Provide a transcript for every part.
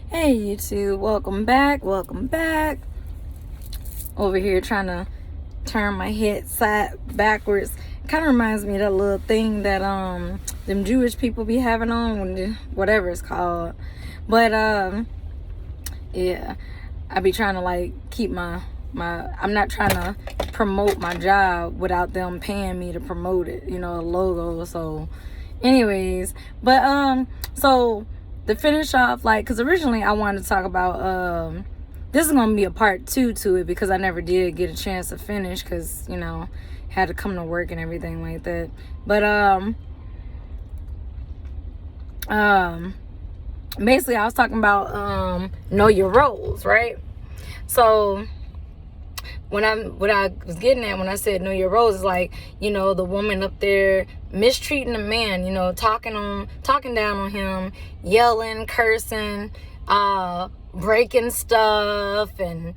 Hey YouTube, welcome back. Over here trying to turn my head side backwards. Kind of reminds me of that little thing that them Jewish people be having on when whatever it's called. But yeah, I be trying to like keep my I'm not trying to promote my job without them paying me to promote it, a logo. So anyways, but so to finish off, like, because originally I wanted to talk about this is gonna be a part 2 to it, because I never did get a chance to finish because had to come to work and everything like that. But basically I was talking about know your roles, right? So what I was getting at when I said know your roles is like, the woman up there mistreating the man, talking down on him, yelling, cursing, breaking stuff, and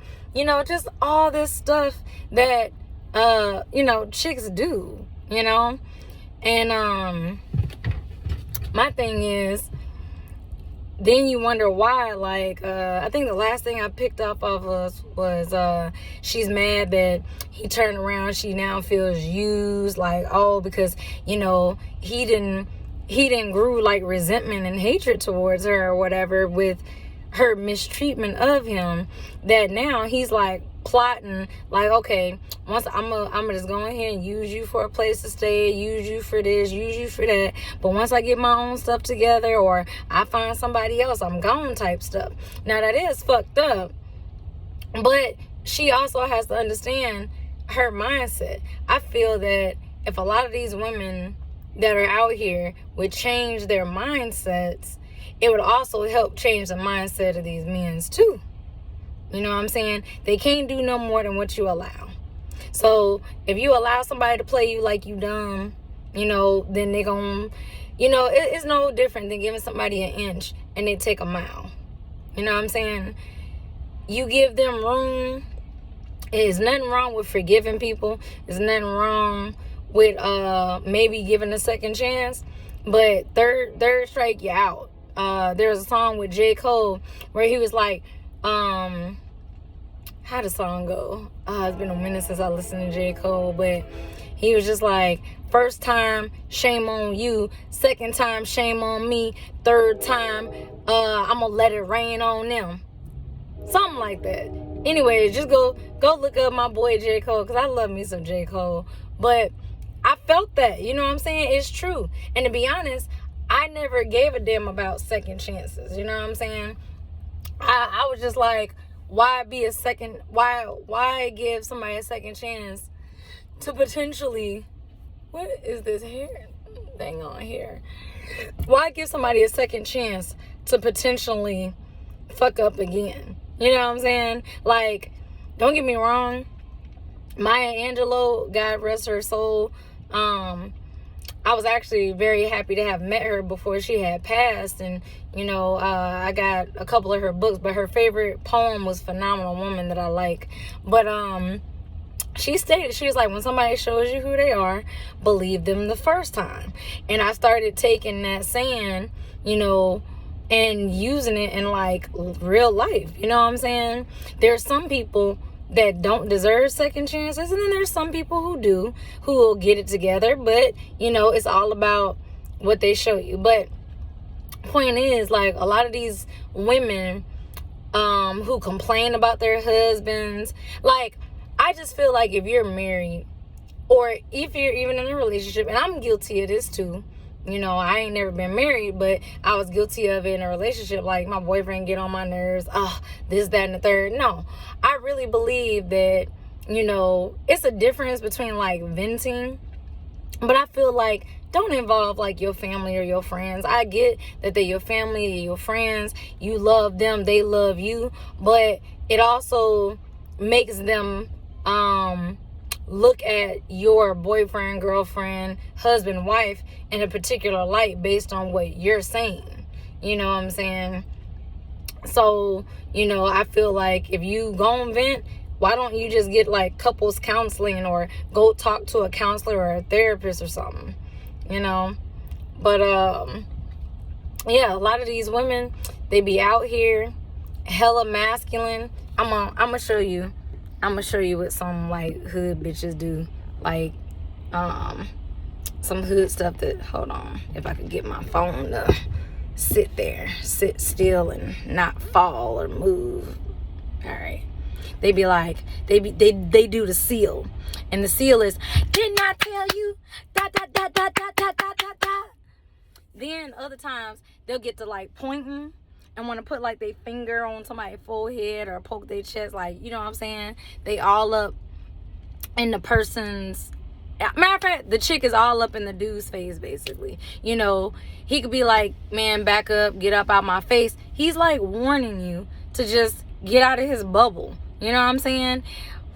just all this stuff that chicks do, and my thing is, then you wonder why. Like, I think the last thing I picked up of was she's mad that he turned around. She now feels used, like, oh, because he didn't grew like resentment and hatred towards her or whatever with her mistreatment of him, that now he's like plotting, like, okay, once I'm gonna just go ahead and use you for a place to stay, use you for this, use you for that, but once I get my own stuff together or I find somebody else, I'm gone type stuff. Now that is fucked up, but she also has to understand her mindset. I feel that if a lot of these women that are out here would change their mindsets, it would also help change the mindset of these men too. You know what I'm saying? They can't do no more than what you allow. So if you allow somebody to play you like you dumb, then they gon', it's no different than giving somebody an inch and they take a mile. You know what I'm saying? You give them room. There's nothing wrong with forgiving people. There's nothing wrong with maybe giving a second chance. But third strike, you out. There's a song with J. Cole where he was like, how the song go? It's been a minute since I listened to J. Cole, but he was just like, first time, shame on you. Second time, shame on me. Third time, I'm gonna let it rain on them. Something like that. Anyways, just go look up my boy J. Cole, because I love me some J. Cole. But I felt that, you know what I'm saying? It's true. And to be honest, I never gave a damn about second chances. You know what I'm saying? I was just like, why give somebody a second chance to potentially, what is this hair thing on here? Why give somebody a second chance to potentially fuck up again? You know what I'm saying? Like, don't get me wrong, Maya Angelou, God rest her soul, I was actually very happy to have met her before she had passed, and I got a couple of her books, but her favorite poem was Phenomenal Woman that I like. But she stated, she was like, when somebody shows you who they are, believe them the first time. And I started taking that saying, and using it in like real life. You know what I'm saying? There's some people that don't deserve second chances, and then there's some people who do, who will get it together, but it's all about what they show you. But point is, like, a lot of these women who complain about their husbands, like, I just feel like if you're married, or if you're even in a relationship, and I'm guilty of this too, I ain't never been married, but I was guilty of it in a relationship. Like, my boyfriend get on my nerves, this, that, and the third. No, I really believe that, it's a difference between like venting, but I feel like don't involve like your family or your friends. I get that they're your family, they're your friends, you love them, they love you, but it also makes them look at your boyfriend, girlfriend, husband, wife in a particular light based on what you're saying. You know what I'm saying? So, I feel like if you go and vent, why don't you just get like couples counseling, or go talk to a counselor or a therapist or something, But yeah, a lot of these women, they be out here hella masculine. I'm gonna show you. I'm gonna show you what some like hood bitches do. Like some hood stuff that, hold on, if I could get my phone to sit still and not fall or move. All right. They be like, they do the seal. And the seal is, didn't I tell you? Da da da da da da da da da. Then other times they'll get to like pointing and want to put like their finger on somebody's forehead or poke their chest, like, you know what I'm saying? They all up in the person's, matter of fact, the chick is all up in the dude's face, basically. You know, he could be like, man, back up, get up out my face. He's like warning you to just get out of his bubble. You know what I'm saying?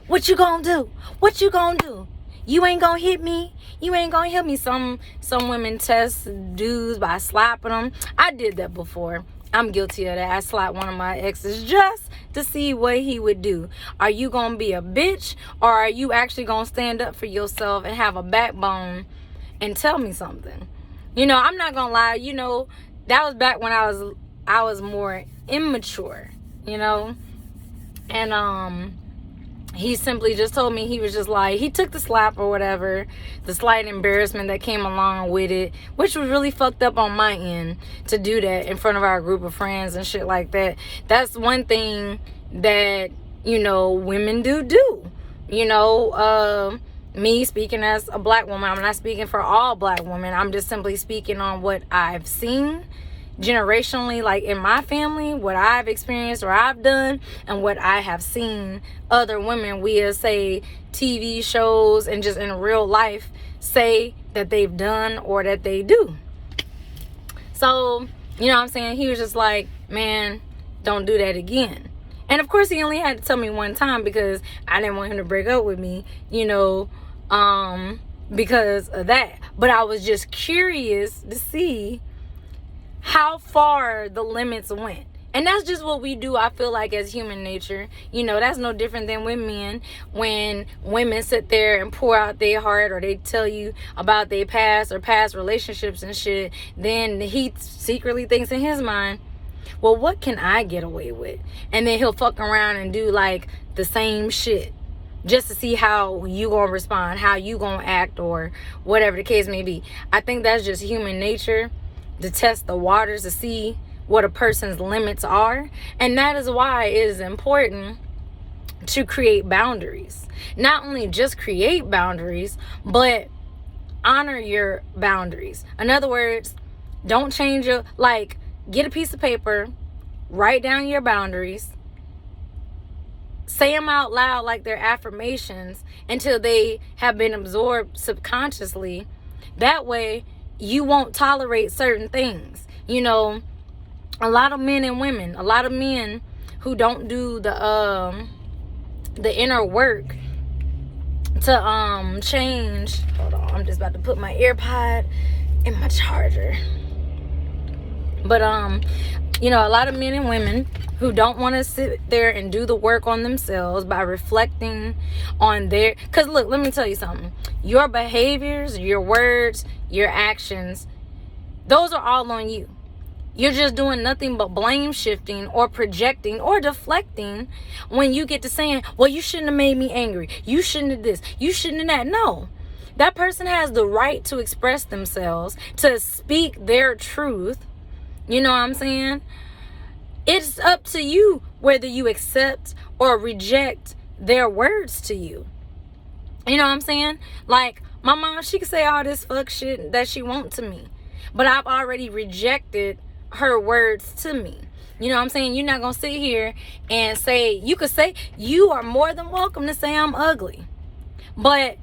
What you gonna do? What you gonna do? You ain't gonna hit me. You ain't gonna hit me. Some women test dudes by slapping them. I did that before. I'm guilty of that. I slapped one of my exes just to see what he would do. Are you gonna be a bitch, or are you actually gonna stand up for yourself and have a backbone and tell me something? You know, I'm not gonna lie. You know, that was back when I was more immature. You know, and he simply just told me, he was just like, he took the slap or whatever, the slight embarrassment that came along with it, which was really fucked up on my end to do that in front of our group of friends and shit like that. That's one thing that, you know, women do. You know, me speaking as a black woman, I'm not speaking for all black women. I'm just simply speaking on what I've seen generationally, like in my family, what I've experienced or I've done, and what I have seen other women via, say, TV shows and just in real life say that they've done or that they do. So, you know what I'm saying? He was just like, man, don't do that again. And of course, he only had to tell me one time because I didn't want him to break up with me, you know, because of that. But I was just curious to see how far the limits went. And that's just what we do, I feel like, as human nature. You know, that's no different than with men. When women sit there and pour out their heart, or they tell you about their past or past relationships and shit, then he secretly thinks in his mind, well, what can I get away with? And then he'll fuck around and do like the same shit just to see how you gonna respond, how you gonna act, or whatever the case may be. I think that's just human nature, to test the waters to see what a person's limits are. And that is why it is important to create boundaries. Not only just create boundaries, but honor your boundaries. In other words, don't change your, like, get a piece of paper, write down your boundaries, say them out loud like they're affirmations until they have been absorbed subconsciously. That way you won't tolerate certain things. You know, a lot of men and women, a lot of men who don't do the inner work to change. Hold on, I'm just about to put my AirPod in my charger. But you know, a lot of men and women who don't want to sit there and do the work on themselves by reflecting on their, because look, let me tell you something. Your behaviors, your words, your actions, those are all on you. You're just doing nothing but blame shifting or projecting or deflecting when you get to saying, well, you shouldn't have made me angry. You shouldn't have this. You shouldn't have that. No. That person has the right to express themselves, to speak their truth. You know what I'm saying? It's up to you whether you accept or reject their words to you. You know what I'm saying? Like, my mom, she can say all this fuck shit that she wants to me, but I've already rejected her words to me. You know what I'm saying? You're not going to sit here and say, you could say, you are more than welcome to say I'm ugly, but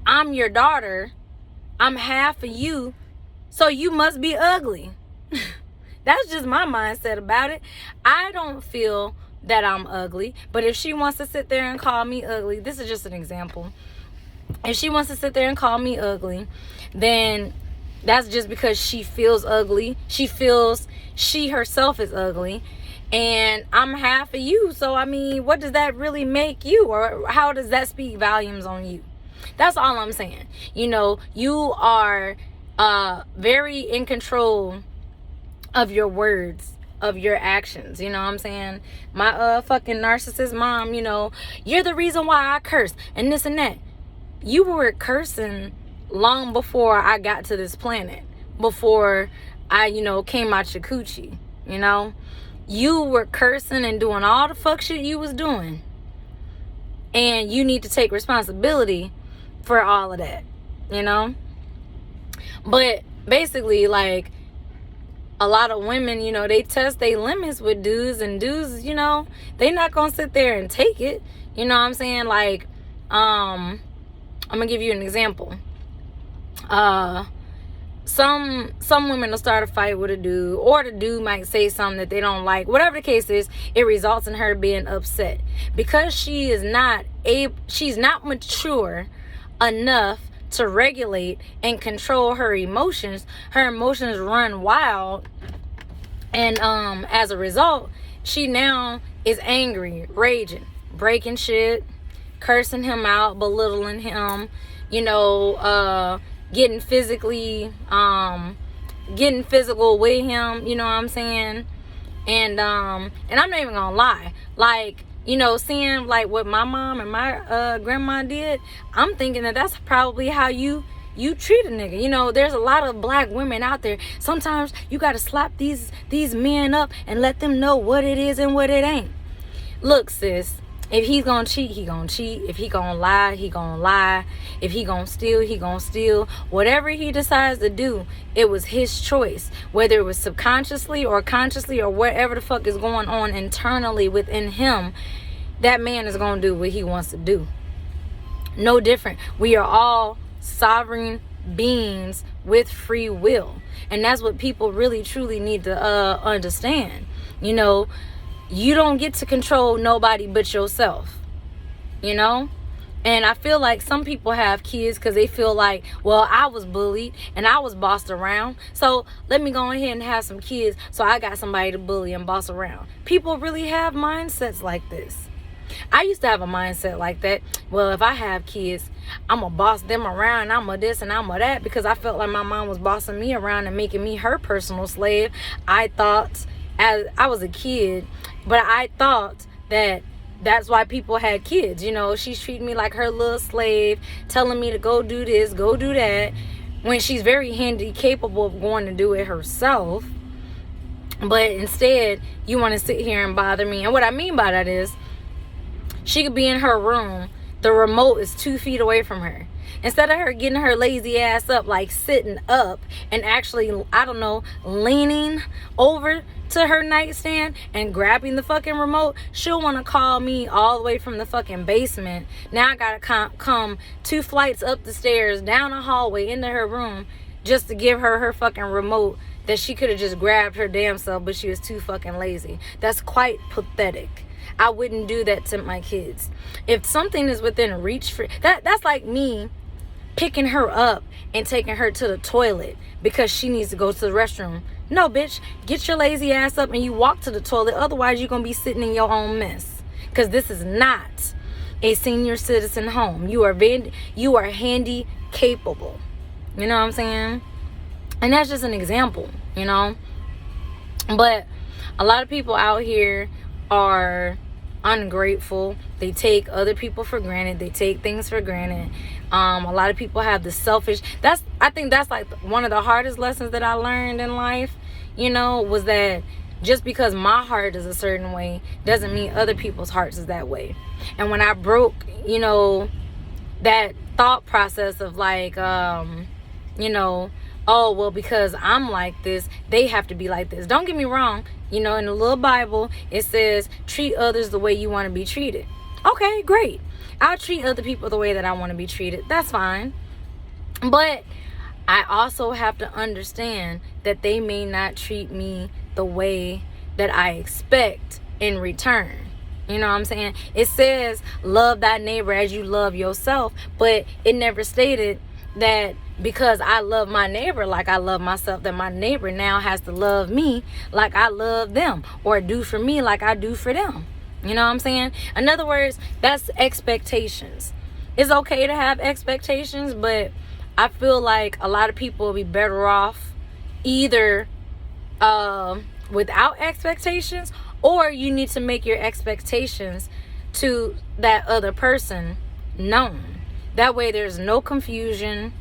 I'm your daughter. I'm half of you, so you must be ugly. That's just my mindset about it. I don't feel that I'm ugly, but if she wants to sit there and call me ugly, this is just an example. If she wants to sit there and call me ugly, then that's just because she feels ugly. She feels she herself is ugly, and I'm half of you. So, I mean, what does that really make you, or how does that speak volumes on you? That's all I'm saying. You know, you are very in control of your words of your actions. You know what I'm saying? My fucking narcissist mom, you know, you're the reason why I curse and this and that. You were cursing long before I got to this planet, before I, you know, came out your coochie. You know, you were cursing and doing all the fuck shit you was doing, and you need to take responsibility for all of that, you know. But basically, like, a lot of women, you know, they test their limits with dudes, and dudes, you know, they not gonna sit there and take it. You know what I'm saying? Like, I'm gonna give you an example. Some women will start a fight with a dude, or the dude might say something that they don't like. Whatever the case is, it results in her being upset because she's not mature enough to regulate and control her emotions. Her emotions run wild, and as a result, she now is angry, raging, breaking shit, cursing him out, belittling him, you know, getting physical with him, you know what I'm saying? And I'm not even gonna lie, like, you know, seeing like what my mom and my grandma did, I'm thinking that that's probably how you treat a nigga. You know, there's a lot of black women out there. Sometimes you gotta slap these men up and let them know what it is and what it ain't. Look, sis, if he's gonna cheat, he gonna cheat. If he gonna lie, he gonna lie. If he gonna steal, he gonna steal. Whatever he decides to do, it was his choice. Whether it was subconsciously or consciously or whatever the fuck is going on internally within him, that man is gonna do what he wants to do. No different. We are all sovereign beings with free will. And that's what people really truly need to understand. You know, you don't get to control nobody but yourself, you know? And I feel like some people have kids because they feel like, well, I was bullied and I was bossed around, so let me go ahead and have some kids so I got somebody to bully and boss around. People really have mindsets like this. I used to have a mindset like that. Well, if I have kids, I'm going to boss them around, I'm going to this and I'm going to that, because I felt like my mom was bossing me around and making me her personal slave. I thought, as I was a kid, but I thought that that's why people had kids. You know, she's treating me like her little slave, telling me to go do this, go do that, when she's very handy, capable of going to do it herself. But instead, you want to sit here and bother me. And what I mean by that is, she could be in her room, the remote is 2 feet away from her. Instead of her getting her lazy ass up, like sitting up and actually, I don't know, leaning over to her nightstand and grabbing the fucking remote, she'll want to call me all the way from the fucking basement. Now I gotta come 2 flights up the stairs, down a hallway, into her room, just to give her her fucking remote that she could have just grabbed her damn self, but she was too fucking lazy. That's quite pathetic. I wouldn't do that to my kids. If something is within reach for that's like me picking her up and taking her to the toilet because she needs to go to the restroom. No, bitch, get your lazy ass up and you walk to the toilet. Otherwise, you're going to be sitting in your own mess. Because this is not a senior citizen home. You are handy capable. You know what I'm saying? And that's just an example, you know? But a lot of people out here are ungrateful. They take other people for granted. They take things for granted. A lot of people have the selfish. I think that's like one of the hardest lessons that I learned in life, you know, was that just because my heart is a certain way doesn't mean other people's hearts is that way. And when I broke, you know, that thought process of like, you know, oh, well, because I'm like this, they have to be like this. Don't get me wrong. You know, in the little Bible, it says, treat others the way you want to be treated. Okay, great. I'll treat other people the way that I want to be treated. That's fine. But I also have to understand that they may not treat me the way that I expect in return. You know what I'm saying? It says, love thy neighbor as you love yourself. But it never stated that because I love my neighbor like I love myself, that my neighbor now has to love me like I love them, or do for me like I do for them. You know what I'm saying? In other words, that's expectations. It's okay to have expectations, but I feel like a lot of people will be better off either without expectations, or you need to make your expectations to that other person known. That way there's no confusion.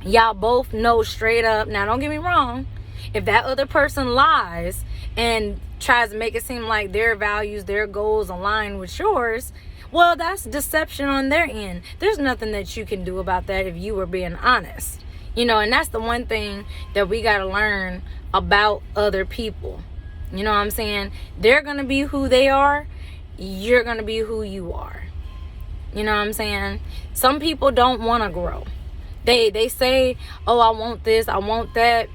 Y'all both know straight up. Now don't get me wrong, if that other person lies and tries to make it seem like their values, their goals align with yours, well, that's deception on their end. There's nothing that you can do about that if you were being honest. You know, and that's the one thing that we got to learn about other people. You know what I'm saying? They're going to be who they are. You're going to be who you are. You know what I'm saying? Some people don't want to grow. They say, oh, I want this, I want that.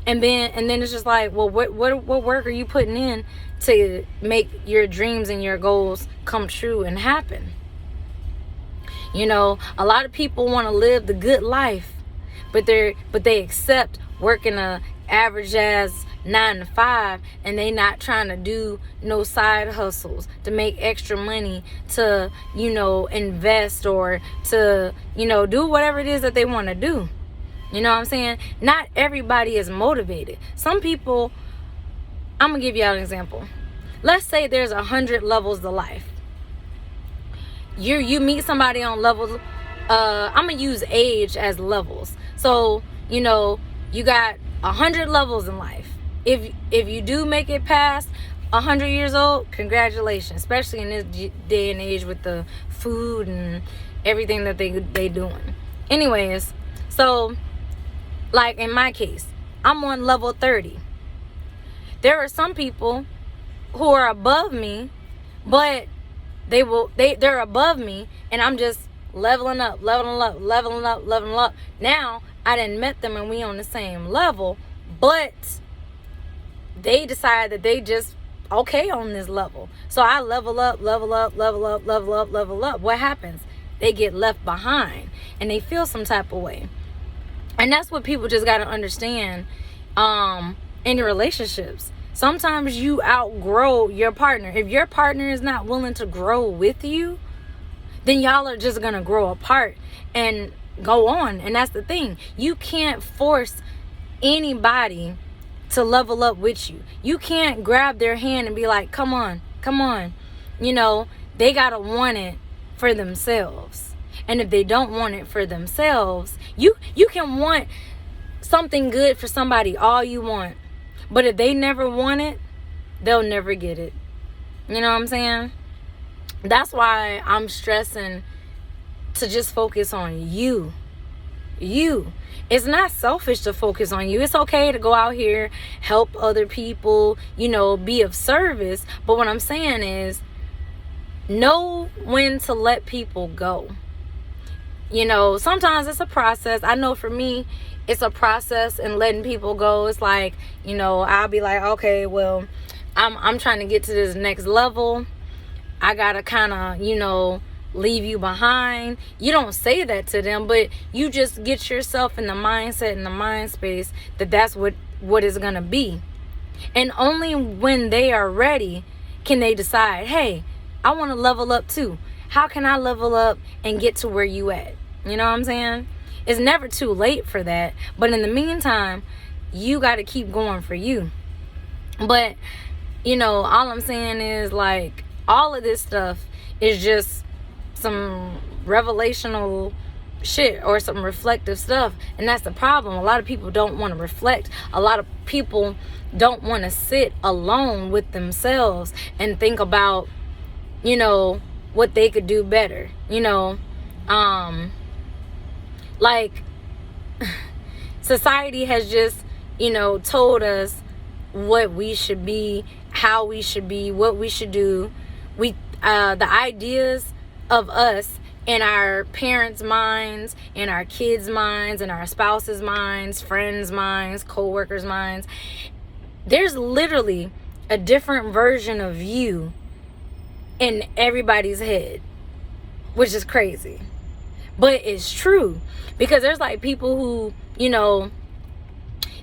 And then it's just like, well, what work are you putting in to make your dreams and your goals come true and happen? You know, a lot of people want to live the good life, but they accept working a average ass 9 to 5, and they not trying to do no side hustles to make extra money to, you know, invest or to, you know, do whatever it is that they want to do. You know what I'm saying? Not everybody is motivated. Some people, I'm gonna give y'all an example. Let's say there's 100 levels to life. You meet somebody on levels. I'm gonna use age as levels. So, you know, you got 100 levels in life. If you do make it past 100 years old, congratulations. Especially in this day and age with the food and everything that they doing. Anyways, so like in my case, I'm on level 30. There are some people who are above me, but they're above me, and I'm just leveling up. Now I done met them and we on the same level, but they decide that they just okay on this level. So I level up. What happens? They get left behind and they feel some type of way. And that's what people just got to understand in your relationships. Sometimes you outgrow your partner. If your partner is not willing to grow with you, then y'all are just going to grow apart and go on. And that's the thing. You can't force anybody to level up with you. You can't grab their hand and be like, come on. You know, they got to want it for themselves. And if they don't want it for themselves, you can want something good for somebody all you want. But if they never want it, they'll never get it. You know what I'm saying? That's why I'm stressing to just focus on you. It's not selfish to focus on you. It's okay to go out here, help other people, you know, be of service. But what I'm saying is, know when to let people go. You know, sometimes it's a process. I know for me, it's a process in letting people go. It's like, you know, I'll be like, okay, well, I'm trying to get to this next level. I gotta kind of, you know, leave you behind. You don't say that to them, but you just get yourself in the mindset, in the mind space that that's what it's gonna be. And only when they are ready can they decide, hey, I want to level up too. How can I level up and get to where you at? You know what I'm saying? It's never too late for that. But in the meantime, you got to keep going for you. But, you know, all I'm saying is, like, all of this stuff is just some revelational shit or some reflective stuff. And that's the problem. A lot of people don't want to reflect. A lot of people don't want to sit alone with themselves and think about, you know, what they could do better. You know, like, society has just, you know, told us what we should be, how we should be, what we should do. The ideas of us in our parents' minds, in our kids' minds, in our spouses' minds, friends' minds, co-workers' minds. There's literally a different version of you in everybody's head, which is crazy. But it's true, because there's like people who, you know,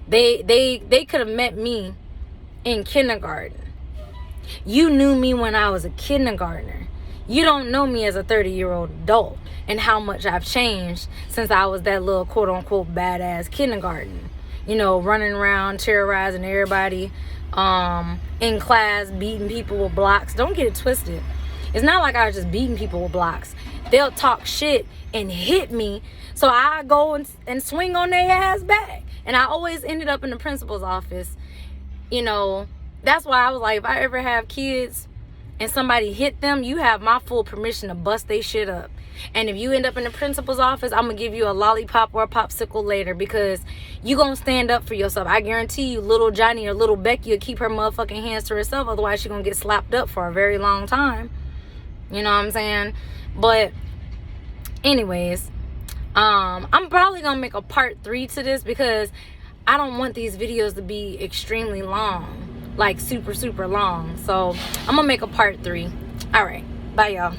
they could have met me in kindergarten. You knew me when I was a kindergartner. You don't know me as a 30-year-old adult and how much I've changed since I was that little quote-unquote badass kindergarten. You know, running around terrorizing everybody in class beating people with blocks. Don't get it twisted. It's not like I was just beating people with blocks. They'll talk shit and hit me, so I go and swing on their ass back. And I always ended up in the principal's office. You know, that's why I was like, if I ever have kids and somebody hit them, you have my full permission to bust they shit up. And if you end up in the principal's office, I'm going to give you a lollipop or a popsicle later, because you going to stand up for yourself. I guarantee you, little Johnny or little Becky will keep her motherfucking hands to herself. Otherwise, she's going to get slapped up for a very long time. You know what I'm saying? But anyways, I'm probably going to make a part 3 to this, because I don't want these videos to be extremely long. Like super, super long. So I'm going to make a part 3. All right. Bye, y'all.